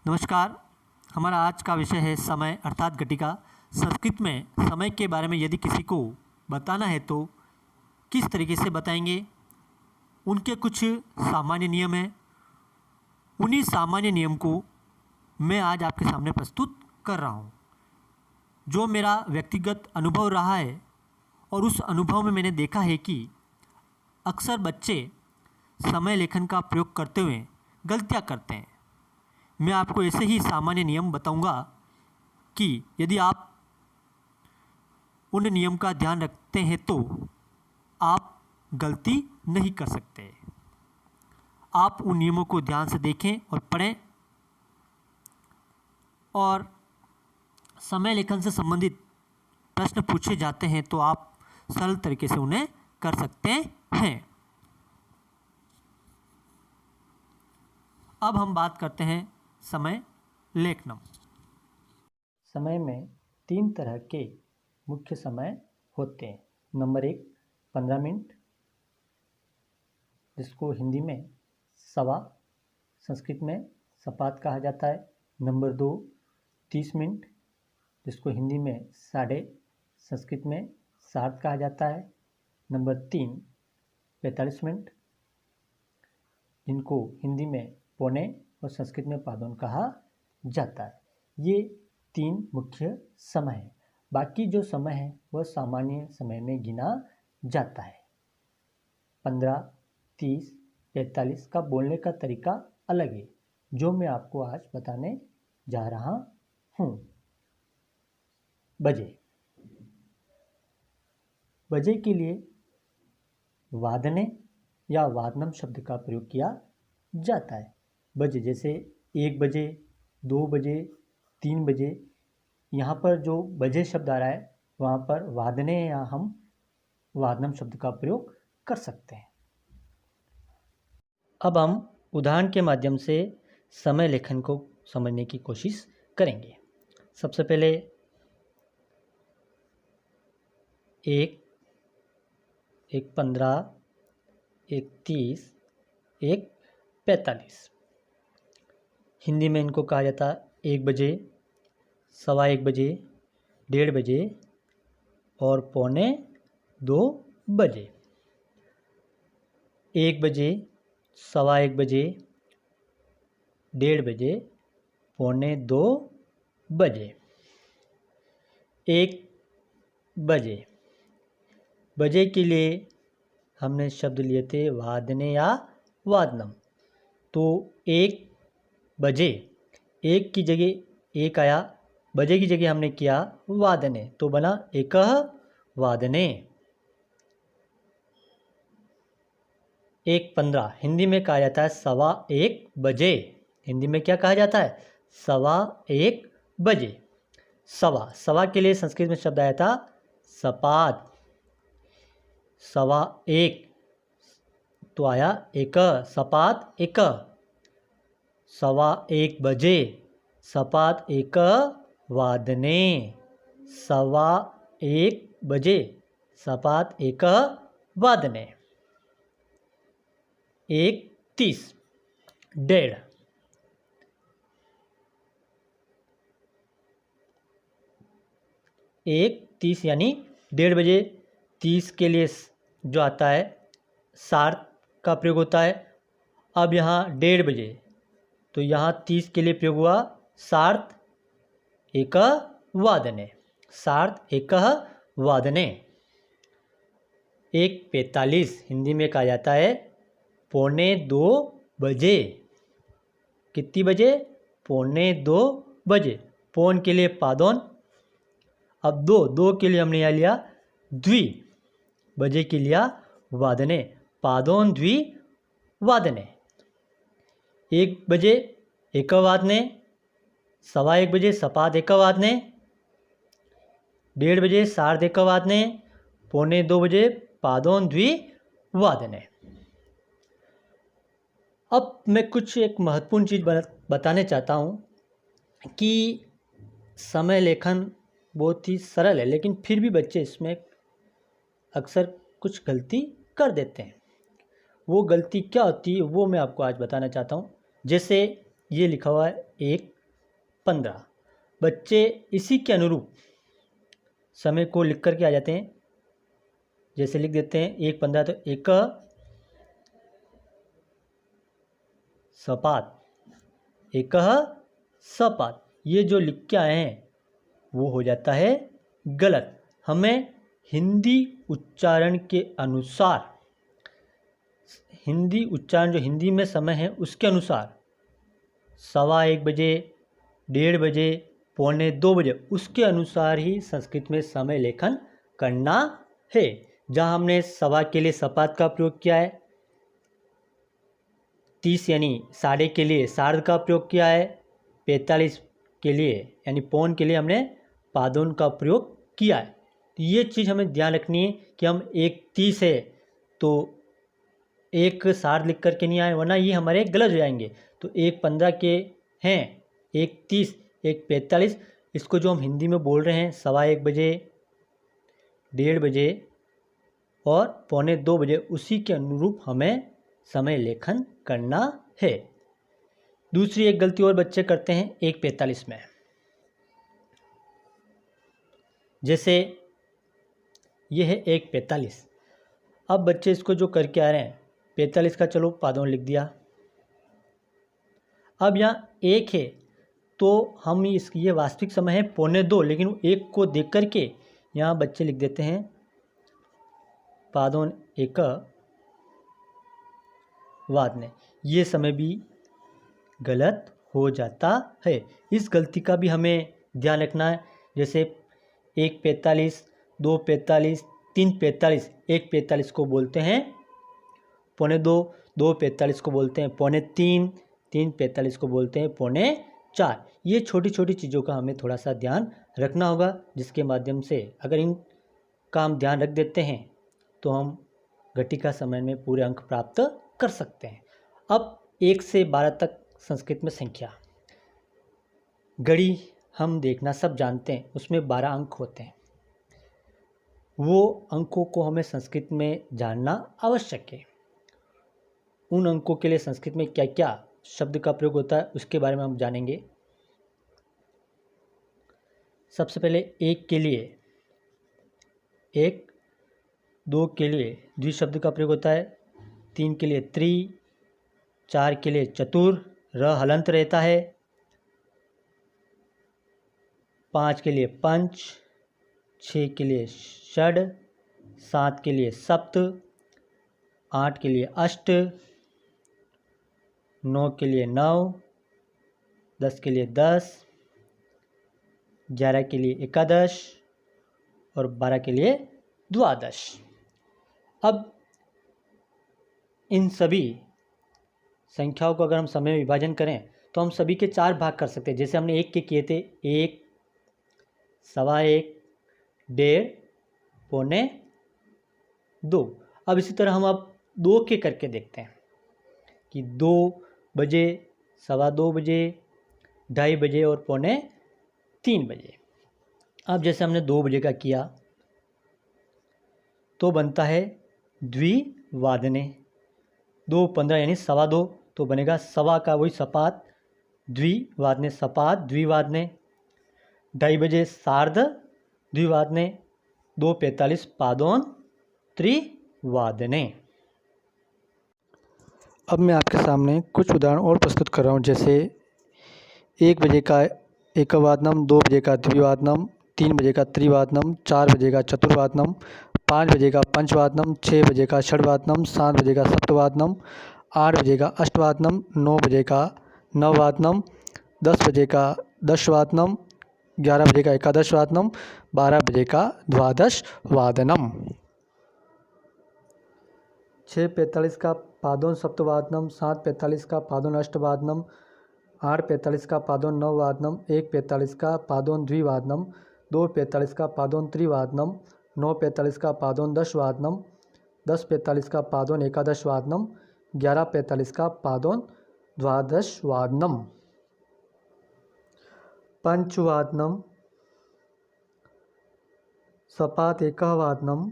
नमस्कार। हमारा आज का विषय है समय अर्थात घटिका। संस्कृत में समय के बारे में यदि किसी को बताना है तो किस तरीके से बताएंगे, उनके कुछ सामान्य नियम हैं। उन्हीं सामान्य नियम को मैं आज आपके सामने प्रस्तुत कर रहा हूँ। जो मेरा व्यक्तिगत अनुभव रहा है और उस अनुभव में मैंने देखा है कि अक्सर बच्चे समय लेखन का प्रयोग करते हुए गलतियाँ करते हैं। मैं आपको ऐसे ही सामान्य नियम बताऊंगा कि यदि आप उन नियम का ध्यान रखते हैं तो आप गलती नहीं कर सकते। आप उन नियमों को ध्यान से देखें और पढ़ें और समय लेखन से संबंधित प्रश्न पूछे जाते हैं तो आप सरल तरीके से उन्हें कर सकते हैं। अब हम बात करते हैं समय लेखनम। समय में 3 तरह के मुख्य समय होते हैं। नंबर 1 15 मिनट, जिसको हिंदी में सवा, संस्कृत में सपात कहा जाता है। नंबर 2 30 मिनट, जिसको हिंदी में साढ़े, संस्कृत में सार्ध कहा जाता है। नंबर 3 45 मिनट, जिनको हिंदी में पौने और संस्कृत में पादोन कहा जाता है। ये 3 मुख्य समय हैं। बाकी जो समय है वह सामान्य समय में गिना जाता है। 15, 30, 45 का बोलने का तरीका अलग है, जो मैं आपको आज बताने जा रहा हूँ। बजे। बजे के लिए वादने या वादनम शब्द का प्रयोग किया जाता है। बजे जैसे 1 बजे, 2 बजे, 3 बजे, यहाँ पर जो बजे शब्द आ रहा है वहाँ पर वादने या हम वादनम शब्द का प्रयोग कर सकते हैं। अब हम उदाहरण के माध्यम से समय लेखन को समझने की कोशिश करेंगे। सबसे पहले 1, 15, 30, 45। हिंदी में इनको कहा जाता है 1 बजे, सवा 1 बजे, 1:30 बजे और पौने 2 बजे। 1 बजे, सवा 1 बजे, 1:30 बजे, पौने 2 बजे। 1 बजे। बजे के लिए हमने शब्द लिए थे वादने या वादनम। तो 1 बजे, 1 की जगह 1 आया, बजे की जगह हमने किया वादने, तो बना एकः वादने। 1 15 हिंदी में कहा जाता है सवा 1 बजे। हिंदी में क्या कहा जाता है? सवा 1 बजे। सवा के लिए संस्कृत में शब्द आया था सपाद। सवा 1 तो आया एक, सपाद एक। सवा 1 बजे, सपाद 1 वादने। सवा 1 बजे, सपाद 1 वादने। 1 30, 1:30। 1 30 यानी 1:30 बजे। 30 के लिए जो आता है सार्ध का प्रयोग होता है। अब यहाँ 1:30 बजे, तो यहाँ 30 के लिए प्रयोग हुआ सार्ध 1 वादने। सार्ध 1 वादने। 1 45 हिंदी में कहा जाता है पौने 2 बजे। कितनी बजे? पौने 2 बजे। पौन के लिए पादोन। अब 2 के लिए हमने यहाँ लिया द्वि। बजे के लिया वादने, पादोन द्वि वादने। 1 बजे 1 वादने, सवा 1 बजे सपाद 1 वादने, 1:30 बजे सार्ध 1 वादने, पौने 2 बजे पादोन द्वि वादने। अब मैं कुछ एक महत्वपूर्ण चीज़ बताने चाहता हूँ कि समय लेखन बहुत ही सरल है, लेकिन फिर भी बच्चे इसमें अक्सर कुछ गलती कर देते हैं। वो गलती क्या होती है वो मैं आपको आज बताना चाहता हूँ। जैसे ये लिखा हुआ है 1:15। बच्चे इसी के अनुरूप समय को लिख करके आ जाते हैं। जैसे लिख देते हैं 1:15 तो एक सपात, एक सपात, ये जो लिख के आए हैं वो हो जाता है गलत। हमें हिंदी उच्चारण के अनुसार, हिंदी उच्चारण जो हिंदी में समय है उसके अनुसार 1:15 बजे, 1:30 बजे, 1:45 बजे, उसके अनुसार ही संस्कृत में समय लेखन करना है। जहाँ हमने सवा के लिए सपात का प्रयोग किया है, 30 यानी साढ़े के लिए सार्ध का प्रयोग किया है, 45 के लिए यानी पौन के लिए हमने पादोन का प्रयोग किया है। तो ये चीज़ हमें ध्यान रखनी है कि हम 1:30 है तो 1 सार्ध लिख करके नहीं आए, वरना ये हमारे गलत हो जाएंगे। तो 1:15 के हैं, 1:30, 1:45, इसको जो हम हिंदी में बोल रहे हैं 1:15 बजे, 1:30 बजे और 1:45 बजे, उसी के अनुरूप हमें समय लेखन करना है। दूसरी एक गलती और बच्चे करते हैं 1:45 में। जैसे ये है 1:45, अब बच्चे इसको जो करके आ रहे हैं 45 का चलो पादोन लिख दिया। अब यहाँ 1 है तो हम ये वास्तविक समय है 1:45, लेकिन 1 को देख करके यहाँ बच्चे लिख देते हैं पादोन 1 वादने। ये समय भी गलत हो जाता है। इस गलती का भी हमें ध्यान रखना है। जैसे 1:45, 2:45, 3:45, 1:45 को बोलते हैं 1:45, 2:45 को बोलते हैं 2:45, 3:45 को बोलते हैं 3:45। ये छोटी छोटी चीज़ों का हमें थोड़ा सा ध्यान रखना होगा, जिसके माध्यम से अगर इन का हम ध्यान रख देते हैं तो हम घटिका समय में पूरे अंक प्राप्त कर सकते हैं। अब 1 से 12 तक संस्कृत में संख्या, घड़ी हम देखना सब जानते हैं, उसमें 12 अंक होते हैं। वो अंकों को हमें संस्कृत में जानना आवश्यक है। उन अंकों के लिए संस्कृत में क्या क्या शब्द का प्रयोग होता है उसके बारे में हम जानेंगे। सबसे पहले 1 के लिए 1, 2 के लिए द्वि शब्द का प्रयोग होता है, 3 के लिए त्रि, 4 के लिए चतुर, र हलंत रहता है, 5 के लिए पंच, 6 के लिए षड, 7 के लिए सप्त, 8 के लिए अष्ट, 9 के लिए नव, 10 के लिए 10, 11 के लिए एकादश और 12 के लिए द्वादश। अब इन सभी संख्याओं को अगर हम समय में विभाजन करें तो हम सभी के 4 भाग कर सकते हैं। जैसे हमने 1 के किए थे 1, 1:15, 1:30, 1:45। अब इसी तरह हम अब 2 के करके देखते हैं कि 2 बजे, 2:15 बजे, 2:30 बजे और 2:45 बजे। अब जैसे हमने 2 बजे का किया तो बनता है द्विवादने, 2:15 यानी 2:15 तो बनेगा सवा का वही सपात, द्विवादने सपात द्विवादने, 2:30 बजे सार्ध द्विवादने, 2:45 पादोन त्रिवादने। अब मैं आपके सामने कुछ उदाहरण और प्रस्तुत कर रहा हूँ। जैसे 1 बजे का एकवादनम, 2 बजे का द्विवादनम, 3 बजे का त्रिवादनम, 4 बजे का चतुर्वादनम, 5 बजे का पंचवादनम, 6 बजे का षड्वादनम, 7 बजे का सप्तवादनम, 8 बजे का अष्टवादनम, 9 बजे का नववादनम, 10 बजे का दशवादनम, 11 बजे का एकादशवादनम, 12 बजे का द्वादशवादनम। 6:45 का पादोन सप्तवादनम, 7:45 का पादोन अष्टवादनम, 8:45 का पादोन नववादनम, 1:45 का पादोन द्विवादनम, 2:45 का पादोन त्रिवादनम, 9:45 का पादोन दशवादनम, 10:45 का पादोन एकादशवादनम, 11:45 का पादोन द्वादशवादनम। पंचवादनम, सपात एकवादनम,